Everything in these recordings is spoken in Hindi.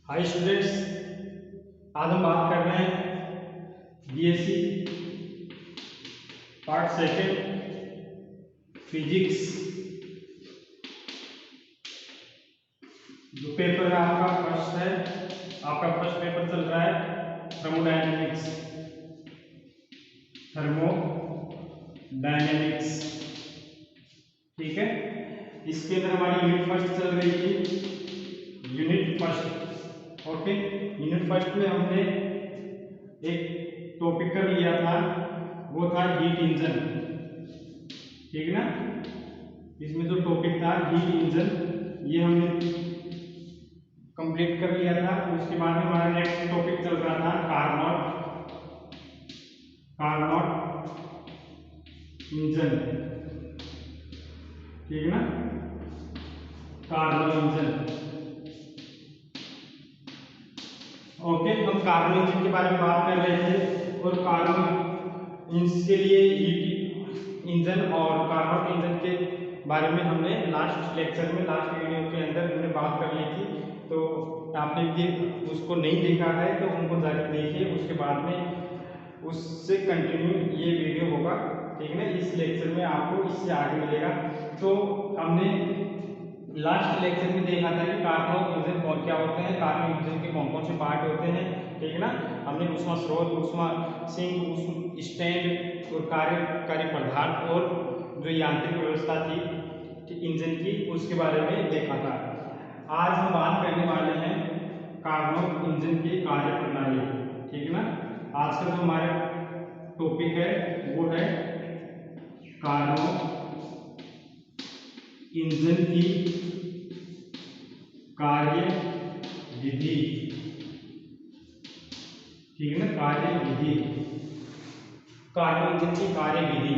हाय स्टूडेंट्स, आज हम बात कर रहे हैं बीएससी पार्ट सेकेंड फिजिक्स। जो पेपर है आपका फर्स्ट है, आपका फर्स्ट पेपर चल रहा है थर्मोडायनेमिक्स। ठीक है, इसके अंदर हमारी यूनिट फर्स्ट चल रही थी, unit first. Okay, unit first में हमने एक टॉपिक कर लिया था, वो था हीट इंजन। ठीक है ना, इसमें जो टॉपिक था हीट इंजन, ये हमने कंप्लीट कर लिया था। उसके बाद में हमारा नेक्स्ट टॉपिक चल रहा था कार्नोट इंजन। ठीक है ना, कार्नोट इंजन। ओके, हम कार्बन इंजन के बारे में बात कर रहे थे और कार्बन इंजन के लिए हीट इंजन और कार्नोट इंजन के बारे में हमने लास्ट लेक्चर में, लास्ट वीडियो के अंदर हमने बात कर ली थी। तो आपने भी उसको नहीं देखा है तो उनको जाकर देखिए, उसके बाद में उससे कंटिन्यू ये वीडियो होगा। ठीक है ना, इस लेक्चर में आपको इससे आगे मिलेगा। तो हमने लास्ट लेक्चर में देखा था कि कार्बन इंजन कौन क्या होते हैं, कार्बन इंजन के कौन कौन से पार्ट होते हैं। ठीक है ना, हमने ऊष्मा स्रोत, ऊष्मा सिंक, ऊष्मा स्टैंड और कार्यकारी पदार्थ और जो यांत्रिक व्यवस्था थी इंजन की, उसके बारे में देखा था। आज हम बात करने वाले हैं कार्बन इंजन की कार्य प्रणाली। ठीक है ना, आज का जो हमारा टॉपिक है वो है कार्बन इंजन की कार्य विधि। ठीक है ना, कार्य विधि, कार्बन इंजन की कार्य विधि।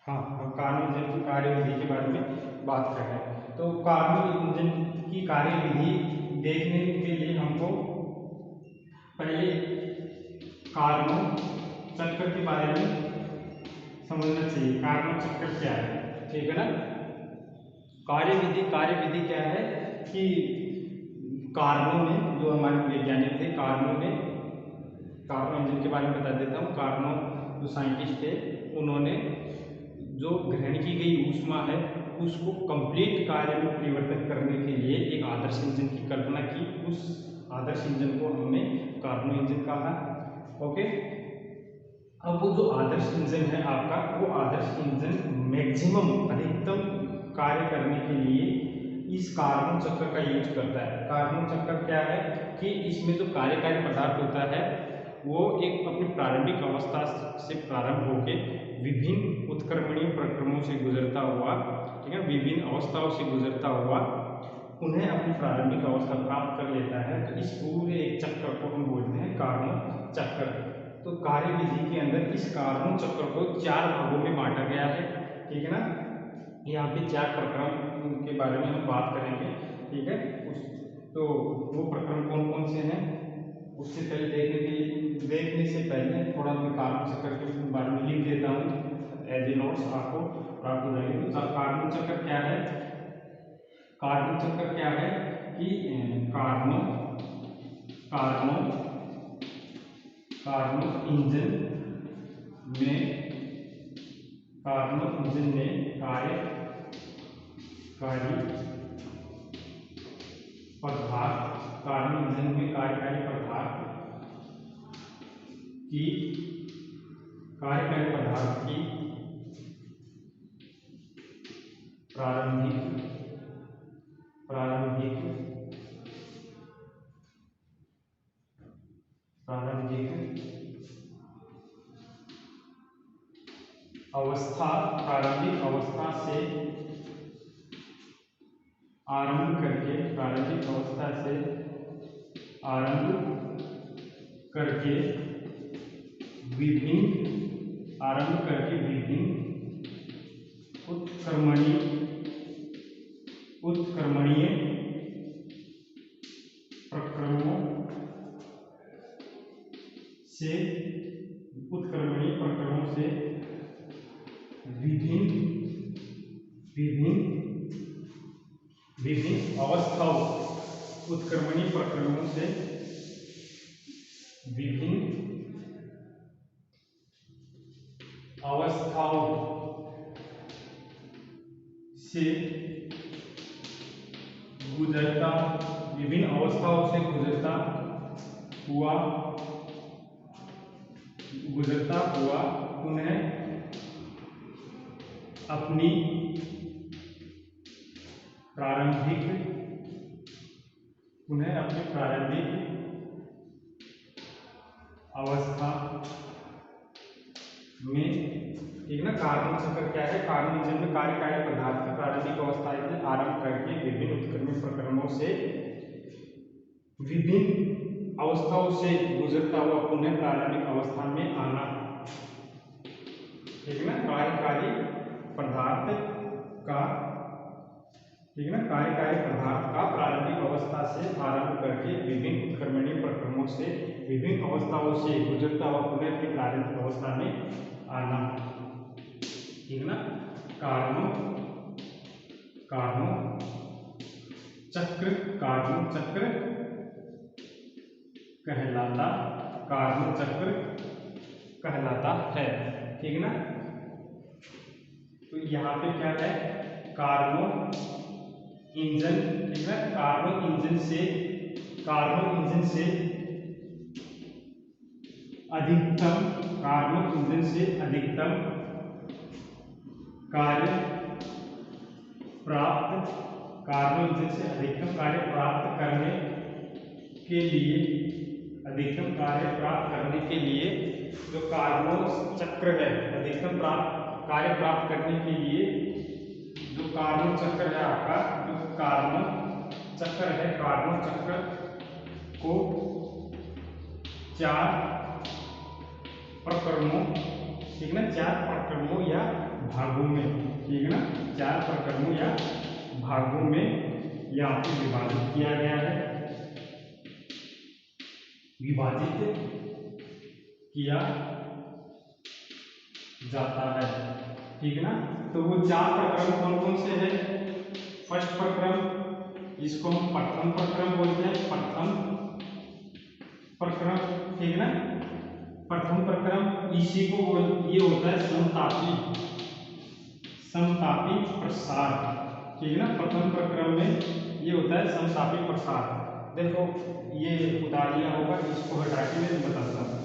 हाँ, हम कार्बन इंजन की कार्य विधि के बारे में बात कर रहे हैं। तो कार्बन इंजन की कार्य विधि देखने के लिए हमको पहले कार्बन चक्र के बारे में समझना चाहिए। कार्बन चक्र क्या है? ठीक है ना, कार्य विधि क्या है कि कार्नो ने, जो हमारे वैज्ञानिक थे, कार्नो इंजन के बारे में बता देता हूँ। कार्नो जो साइंटिस्ट थे, उन्होंने जो ग्रहण की गई ऊष्मा है उसको कंप्लीट कार्य में परिवर्तित करने के लिए एक आदर्श इंजन की कल्पना की। उस आदर्श इंजन को हमने कार्नो इंजन कहा। ओके, अब वो जो आदर्श इंजन है आपका, वो आदर्श इंजन मैक्सिमम, अधिकतम कार्य करने के लिए इस कार्बन चक्र का यूज करता है। कार्बन चक्र क्या है कि इसमें जो कार्यकारी पदार्थ होता है वो एक अपनी प्रारंभिक अवस्था से प्रारंभ होकर विभिन्न उत्क्रमणीय प्रक्रमों से गुजरता हुआ, ठीक है, विभिन्न अवस्थाओं से गुजरता हुआ उन्हें अपनी प्रारंभिक अवस्था प्राप्त कर लेता है। तो इस पूरे एक चक्र को हम बोलते हैं कार्बन चक्र। तो कार्य विधि के अंदर इस कार्बन चक्र को 4 भागों में बांटा गया है। ठीक है ना, यहाँ पे 4 प्रक्रम के बारे में हम बात करेंगे। ठीक है, तो वो प्रक्रम कौन कौन से हैं उससे पहले देखने से पहले थोड़ा मैं कार्बन चक्र के बारे में लिख देता हूँ एज ए नोट्स आपको प्राप्त हो जाएंगे। तो कार्बन चक्र क्या है? कार्बन चक्र क्या है कि कार्बन इंजन में कार्यकारी पदार्थ की प्रारंभिक अवस्था से आरंभ करके विभिन्न उत्क्रमणीय प्रक्रमों से विभिन्न विभिन्न विभिन्न अवस्थाओं उत्क्रमणीय प्रक्रमों से विभिन्न अवस्थाओं से गुजरता विभिन्न अवस्थाओं से गुजरता हुआ पुनः अपनी प्रारंभिक अवस्था में, ठीक ना। कार्बन चक्र क्या है? कार्बन इंजन में कार्यकारी पदार्थ की प्रारंभिक अवस्था से आरंभ करके विभिन्न उत्क्रमण प्रक्रमों से विभिन्न अवस्थाओं से गुजरता हुआ पुनः प्रारंभिक अवस्था में आना, ठीक ना। कार्यकारी पदार्थ का, ठीक ना, कार्यकारी पदार्थ का प्रारंभिक अवस्था से आरंभ करके विभिन्न उत्क्रमणीय प्रक्रमों से विभिन्न अवस्थाओं से गुजरता हुआ पुनः अपनी प्रारंभिक अवस्था में आना, ठीक ना। कार्नो चक्र कहलाता है, ठीक ना। तो यहाँ पे क्या है? कार्नो इंजन, ठीक है। कार्नो इंजन से अधिकतम कार्य प्राप्त करने के लिए जो कार्नो चक्र है, अधिकतम कार्य प्राप्त करने के लिए जो कार्नो चक्र है आपका, जो कार्नो चक्र को 4 प्रक्रमों, ठीक ना, 4 प्रक्रमों या भागों में, ठीक ना, 4 प्रक्रमों या भागों में यहाँ पे विभाजित किया गया है, विभाजित किया जाता है, ठीक ना। तो वो 4 प्रक्रम कौन कौन से हैं? फर्स्ट प्रक्रम, इसको हम प्रथम प्रक्रम बोलते हैं, प्रथम प्रक्रम, ठीक ना। प्रथम प्रक्रम इसी को ये होता है समतापी प्रसार, ठीक ना। प्रथम प्रक्रम में ये होता है समतापी प्रसार। देखो ये उदाहरण होगा, इसको हटा के मैं बताता हूँ।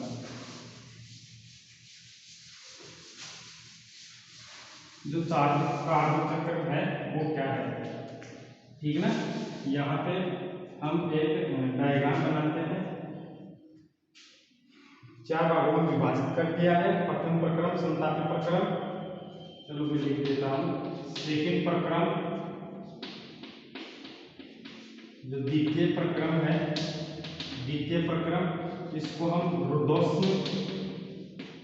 जो कार्बन चक्र है वो क्या है, ठीक ना। यहाँ पे हम एक डायग्राम बनाते हैं, 4 भागों में विभाजित कर दिया है। प्रथम प्रक्रम समतापी प्रक्रम, चलो मैं लिख देता हूँ। सेकेंड प्रक्रम, जो द्वितीय प्रक्रम है, इसको हम रुद्धोष्म,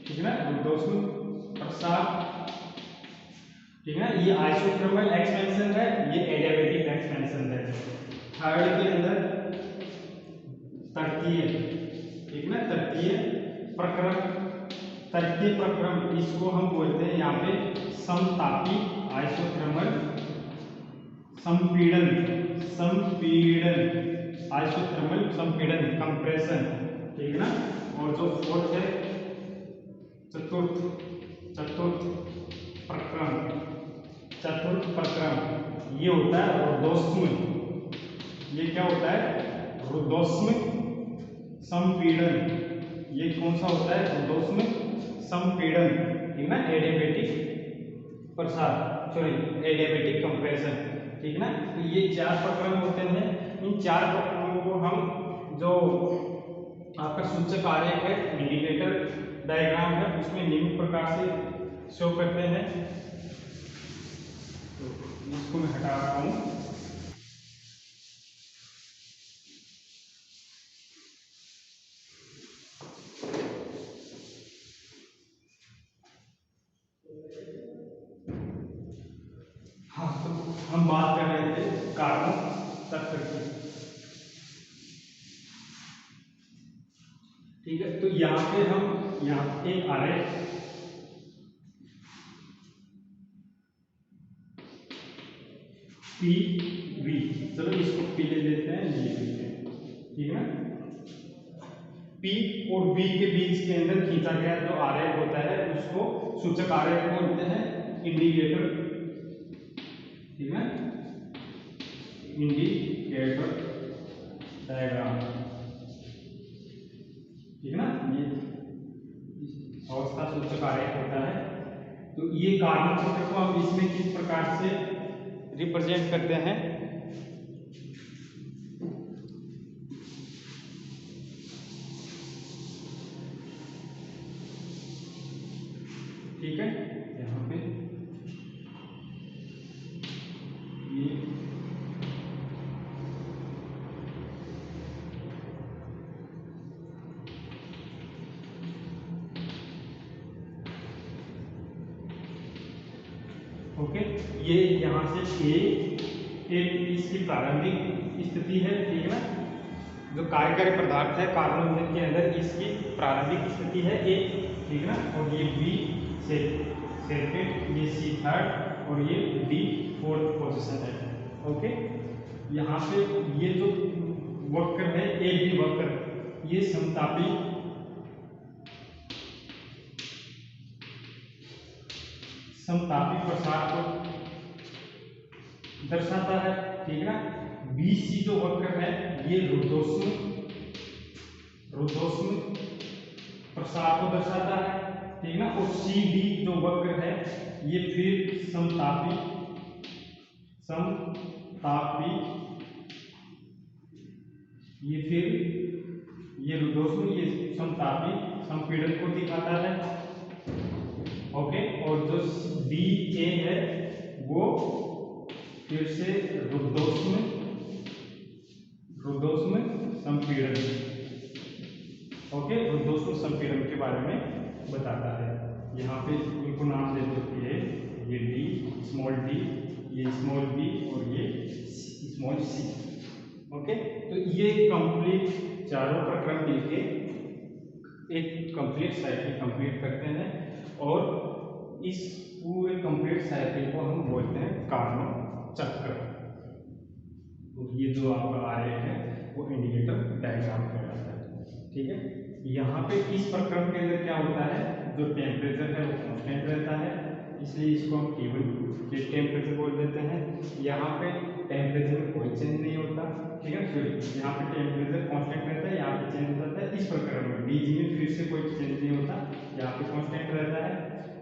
ठीक ना, रुद्धोष्म प्रसार, ठीक है। ये आइसोथर्मल एक्सपेंशन है, ये एडियाबैटिक एक्सपेंशन है। थर्ड के अंदर तृतीय, ठीक ना, तृतीय प्रक्रम इसको हम बोलते हैं यहाँ पे समतापी आइसोथर्मल आइसोथर्मल संपीड़न कंप्रेशन, ठीक ना। और जो फोर्थ है चतुर्थ प्रक्रम ये होता है रुद्धोष्म। ये क्या होता है? रुद्धोष्म संपीड़न। ये कौन सा होता है? रुद्धोष्म संपीड़न, ठीक ना। एडियाबैटिक प्रसार, एडियाबैटिक कंप्रेशन, ठीक ना। तो ये 4 प्रक्रम होते हैं। इन 4 प्रक्रमों को हम, जो आपका सूचक आरेख है, इंडिकेटर डायग्राम है, उसमें निम्न प्रकार से शो करते हैं। तो इसको मैं हटा रहा हूँ। हाँ, तो हम बात कर रहे थे कार्बन चक्र की, ठीक है। तो यहाँ पे हम एक आरेख पी वी, चलो इसको पी ले लेते हैं, ये लेते हैं, ठीक है ना। पी और वी के बीच के अंदर खींचा गया जो आरेख होता है उसको सूचक आरेख बोलते हैं, इंडिकेटर, ठीक है, इंडिकेटर डायग्राम, ठीक है ना। ये अवस्था सूचक आरेख होता है। तो ये कार्बन चक्र को हम इसमें किस प्रकार से रिप्रेजेंट करते हैं, ठीक है। यहाँ पे ये ओके, ये यहाँ से एक इसकी प्रारंभिक स्थिति है, ठीक है ना। जो कार्यकारी पदार्थ है कार्बन के अंदर इसकी प्रारंभिक स्थिति है ए, ठीक है ना। और ये बी सेकंड, ये सी थर्ड और ये डी फोर्थ पोजीशन है। ओके, यहाँ पे ये जो वक्र है ए बी वक्र, ये समतापी प्रसार को दर्शाता है, ठीक है ना। बी सी जो वक्र है ये रुद्धोष्म प्रसार को दर्शाता है, ठीक है ना। और सी डी जो वक्र है ये फिर समतापी ये फिर ये रुद्धोष्म, ये समतापी संपीड़न को दिखाता है। ओके, और जो डी ए है वो फिर से रुद्धोष्म संपीड़न, ओके, रुद्धोष्म संपीड़न के बारे में बताता है। यहाँ पे इनको नाम दे देते हैं, ये डी स्मॉल डी, ये स्मॉल बी और ये स्मॉल सी। ओके, तो ये कंप्लीट चारों प्रक्रम मिलके एक कंप्लीट साइकिल कंप्लीट करते हैं और इस पूरे कंप्लीट साइकिल को हम बोलते हैं कार्बन चक्र। तो ये जो आपका आरेख है वो इंडिकेटर डायग्राम कहलाता है, ठीक है। यहाँ पे इस प्रक्रम के अंदर क्या होता है, जो टेम्परेचर है वो कांस्टेंट रहता है, इसलिए इसको हम केवल टेम्परेचर बोल देते हैं। यहाँ पे टेम्परेचर में कोई चेंज नहीं होता, ठीक है। फिर यहाँ पे टेम्परेचर कांस्टेंट रहता है, यहाँ पे चेंज होता है। इस प्रक्रम में डीजी में फिर से कोई चेंज नहीं होता, यहाँ पे कांस्टेंट रहता है,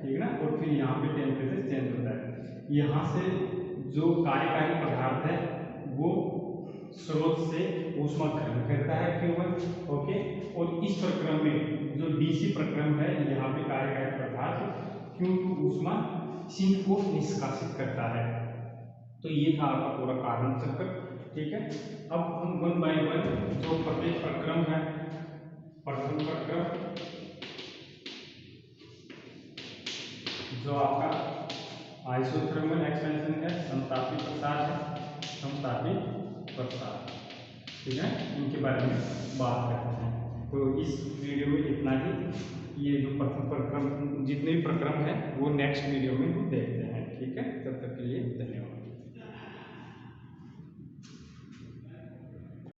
ठीक है ना। और फिर यहाँ पे टेम्परेचर चेंज होता है। यहाँ से जो कार्यकारी पदार्थ है वो स्रोत से ऊष्मा ग्रहण करता है Q1, ओके। और इस प्रक्रम में जो डीसी प्रक्रम है यहाँ पे कार्यकारी पदार्थ Q2 ऊष्मा सिंक को निष्कासित करता है। तो ये था आपका पूरा कार्बन चक्र, ठीक है। अब हम 1 बाय 1 जो प्रत्येक प्रक्रम है, प्रथम प्रक्रम जो आपका आइसोथर्मल एक्सपेंशन है, समतापी प्रसार है, ठीक है, इनके बारे में बात करते हैं। तो इस वीडियो में इतना ही। ये जो प्रथम प्रक्रम जितने भी प्रक्रम है वो नेक्स्ट वीडियो में देखते हैं, ठीक है। तब तक के लिए धन्यवाद।